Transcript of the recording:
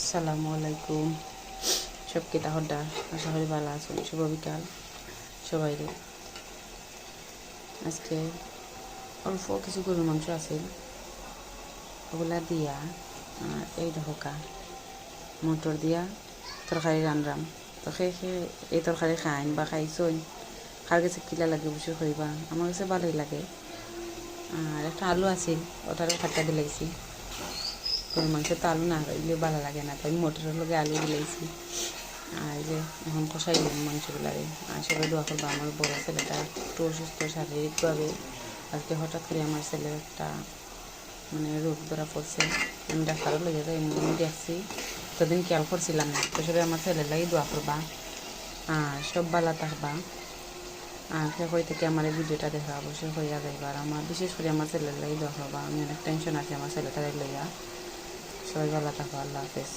আসসালামু আলাইকুম সব কিতা হড্ডা আশা করি ভালো আছেন। শুভ বিকাল সবাই। আজকে অল্প কিছু গরুর মাংস আছে, ওগুলা দিয়া এই দেখোকা মটর দিয়া তরকারি রান্নাম। তো এই তরকারি খাইন বা খাইছইন, খার কাছে কিলা লাগে বসে খাইবা, আমার কাছে ভালোই লাগে। আর একটা আলু আছিল, ওটারও খাট্টা দিলাইছি। গরুর মাংস তো আলু না খাইলে ভালো লাগে না, তাই মটরের লগে আলু দিলাইছি। আর যে এখন কষাইলাম মাংসগুলারে। আর সবাই দোয়া করবো, আমার বড় ছেলেটা একটু অসুস্থ শারীরিকভাবে। আজকে হঠাৎ করে আমার ছেলের একটা রোগ ধরা পড়ছে। আমি ডাক্তারও লেগে যাই, এমনি দেখছি, তদিন খেয়াল করছিলাম না। তো সবাই আমার ছেলের লাগি দোয়া করবা, আর সব ভালো থাকবা। আর হয়ে থেকে আমার এই ভিডিওটা দেখা অবশ্যই হইয়া যাইবা। আর আমার বিশেষ করে আমার ছেলের লাগি দোয়া করবা, আমি অনেক টেনশন আছি আমার ছেলেটাকে লইয়া। সবাই ভালো থাকো, আল্লাহ হাফেজ।